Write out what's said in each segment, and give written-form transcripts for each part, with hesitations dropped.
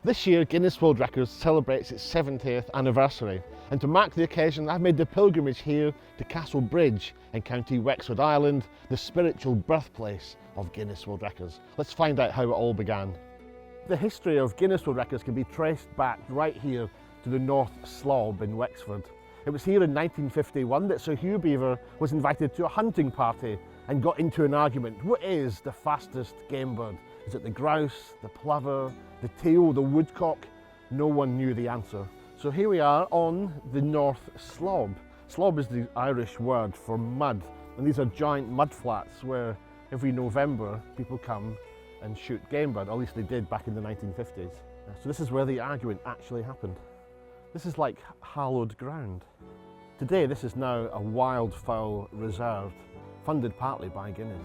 This year, Guinness World Records celebrates its 70th anniversary, and to mark the occasion, I've made the pilgrimage here to Castlebridge in County Wexford, Ireland, the spiritual birthplace of Guinness World Records. Let's find out how it all began. The history of Guinness World Records can be traced back right here to the North Slob in Wexford. It was here in 1951 that Sir Hugh Beaver was invited to a hunting party and got into an argument. What is the fastest game bird? Is it the grouse, the plover, the teal, the woodcock? No one knew the answer. So here we are on the North Slob. Slob is the Irish word for mud, and these are giant mud flats where every November people come and shoot game bird, or at least they did back in the 1950s. So this is where the argument actually happened. This is like hallowed ground. Today this is now a wildfowl reserve, funded partly by Guinness.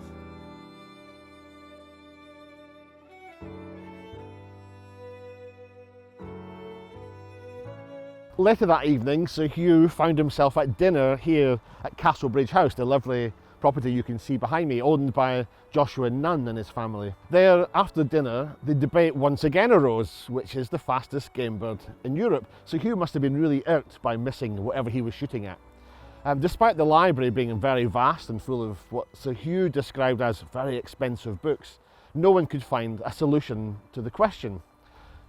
Later that evening, Sir Hugh found himself at dinner here at Castlebridge House, the lovely property you can see behind me, owned by Joshua Nunn and his family. There, after dinner, the debate once again arose, which is the fastest game bird in Europe. Sir Hugh must have been really irked by missing whatever he was shooting at. Despite the library being very vast and full of what Sir Hugh described as very expensive books, no one could find a solution to the question.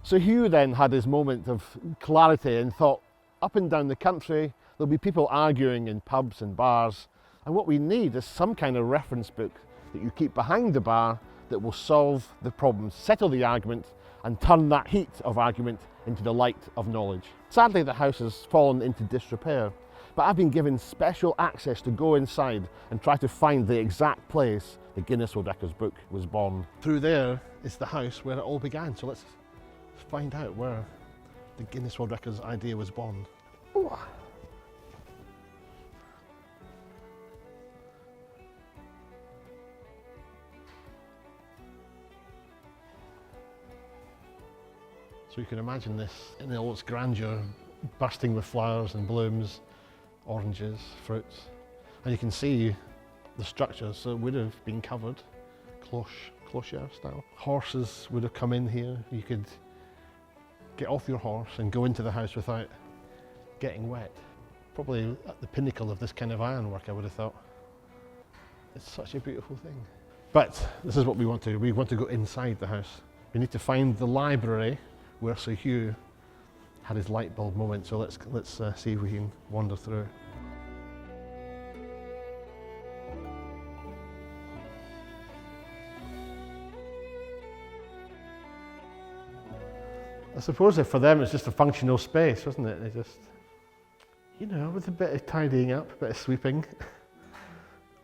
Sir Hugh then had his moment of clarity and thought, up and down the country, there'll be people arguing in pubs and bars, and what we need is some kind of reference book that you keep behind the bar that will solve the problem, settle the argument, and turn that heat of argument into the light of knowledge. Sadly, the house has fallen into disrepair, but I've been given special access to go inside and try to find the exact place the Guinness World Records book was born. Through there is the house where it all began, so let's find out where the Guinness World Records idea was born. Ooh. So you can imagine this in all its grandeur, bursting with flowers and blooms, oranges, fruits. And you can see the structure, so it would have been covered, clocher style. Horses would have come in here. You could get off your horse and go into the house without getting wet. Probably at the pinnacle of this kind of ironwork, I would have thought. It's such a beautiful thing. But this is what we want to do. We want to go inside the house. We need to find the library where Sir Hugh had his light bulb moment. So let's see if we can wander through. I suppose that for them it's just a functional space, wasn't it? They just, you know, with a bit of tidying up, a bit of sweeping,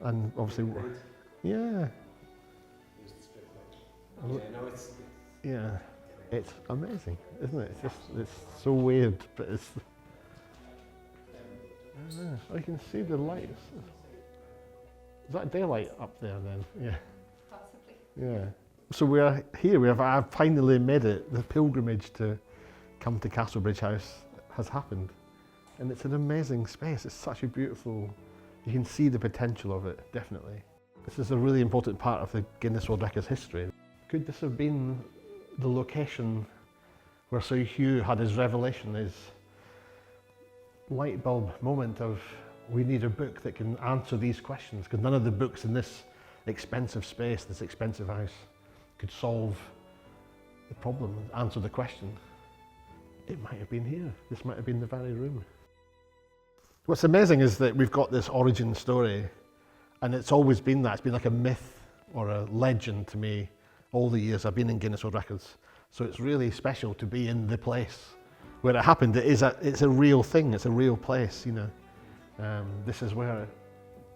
and obviously, yeah. Yeah, it's amazing, isn't it? It's so weird, but it's. Oh, you can see the lights. Is that daylight up there then? Yeah. Possibly. Yeah. So we're here, I've finally made it. The pilgrimage to come to Castlebridge House has happened. And it's an amazing space. It's such a beautiful, you can see the potential of it, definitely. This is a really important part of the Guinness World Records history. Could this have been the location where Sir Hugh had his revelation, his light bulb moment of, we need a book that can answer these questions, because none of the books in this expensive space, this expensive house, could solve the problem, answer the question. It might have been here. This might have been the very room. What's amazing is that we've got this origin story, and it's always been that. It's been like a myth or a legend to me all the years I've been in Guinness World Records. So it's really special to be in the place where it happened. It's a real thing. It's a real place, you know. This is where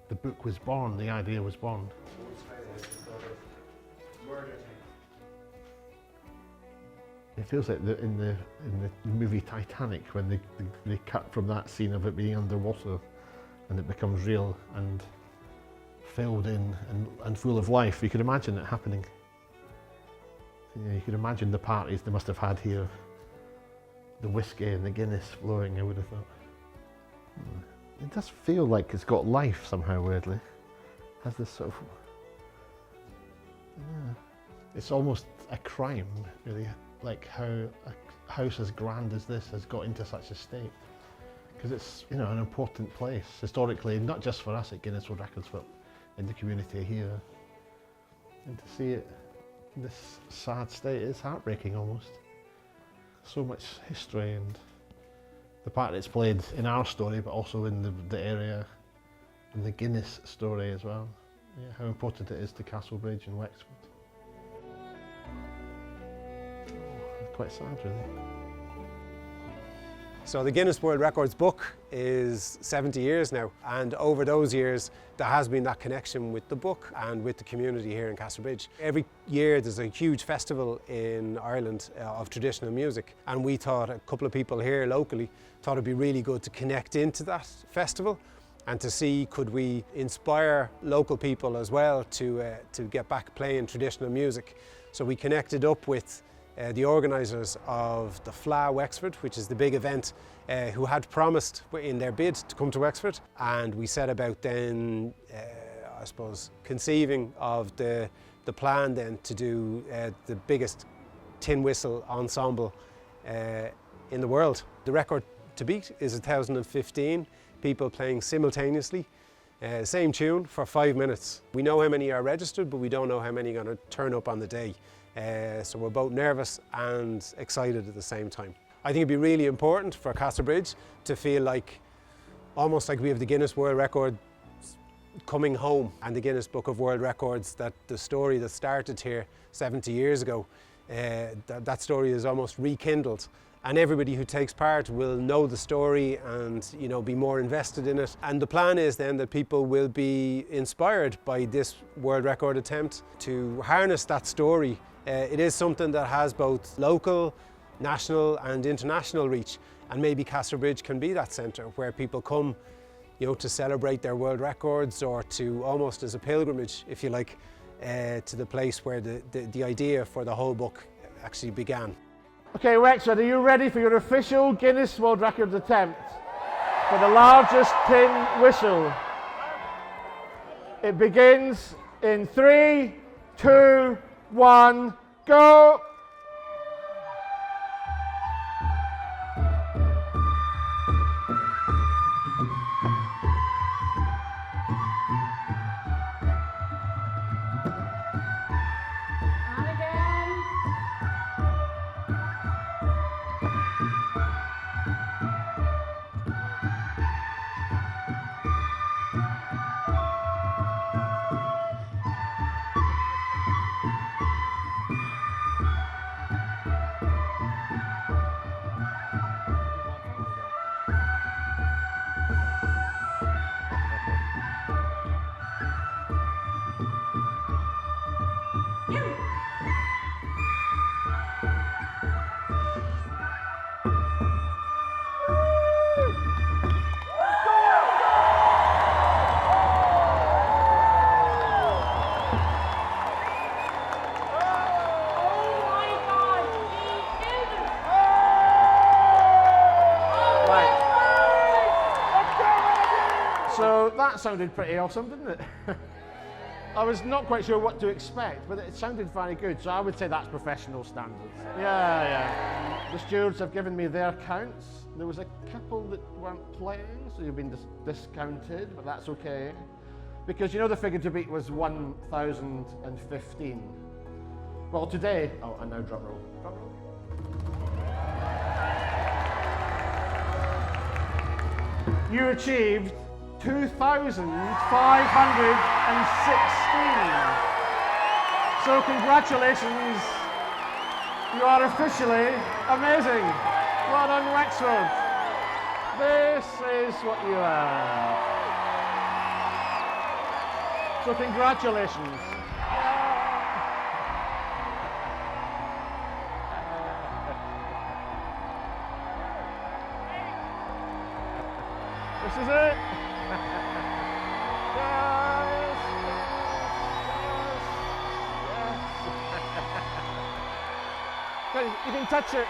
the book was born, the idea was born. It feels like in the movie Titanic, when they cut from that scene of it being underwater and it becomes real and filled in and full of life. You could imagine it happening. You could imagine the parties they must have had here, the whiskey and the Guinness flowing, I would have thought. It does feel like it's got life somehow, weirdly. It has this sort of, it's almost a crime, really, like how a house as grand as this has got into such a state. Because it's, you know, an important place historically, not just for us at Guinness World Records, but in the community here. And to see it in this sad state is heartbreaking almost. So much history and the part it's played in our story, but also in the area, in the Guinness story as well. Yeah, how important it is to Castlebridge and Wexford. Oh, quite sad really. So the Guinness World Records book is 70 years now, and over those years there has been that connection with the book and with the community here in Castlebridge. Every year there's a huge festival in Ireland of traditional music, and we thought, a couple of people here locally thought it'd be really good to connect into that festival and to see could we inspire local people as well to get back playing traditional music. So we connected up with the organisers of the FLA Wexford, which is the big event, who had promised in their bid to come to Wexford, and we set about then, I suppose, conceiving of the plan then to do the biggest tin whistle ensemble in the world. The record to beat is 1,015 people playing simultaneously, same tune for 5 minutes. We know how many are registered, but we don't know how many are going to turn up on the day. So we're both nervous and excited at the same time. I think it'd be really important for Castlebridge to feel like, almost like we have the Guinness World Record coming home, and the Guinness Book of World Records, that the story that started here 70 years ago, that story is almost rekindled. And everybody who takes part will know the story and, you know, be more invested in it. And the plan is then that people will be inspired by this world record attempt to harness that story. It is something that has both local, national and international reach, and maybe Castlebridge can be that centre where people come, you know, to celebrate their world records, or to almost as a pilgrimage, if you like, to the place where the idea for the whole book actually began. Okay, Wexford, are you ready for your official Guinness World Records attempt for the largest tin whistle? It begins in 3, 2, 1, go! So that sounded pretty awesome, didn't it? I was not quite sure what to expect, but it sounded very good. So I would say that's professional standards. Yeah. The stewards have given me their counts. There was a couple that weren't playing, so you've been discounted, but that's okay. Because you know the figure to beat was 1,015. Well, today, oh, and now drum roll. Drum roll. You achieved 2,516. So congratulations, you are officially amazing. Well done, Wexford. This is what you are. So congratulations. This is it. You can touch it.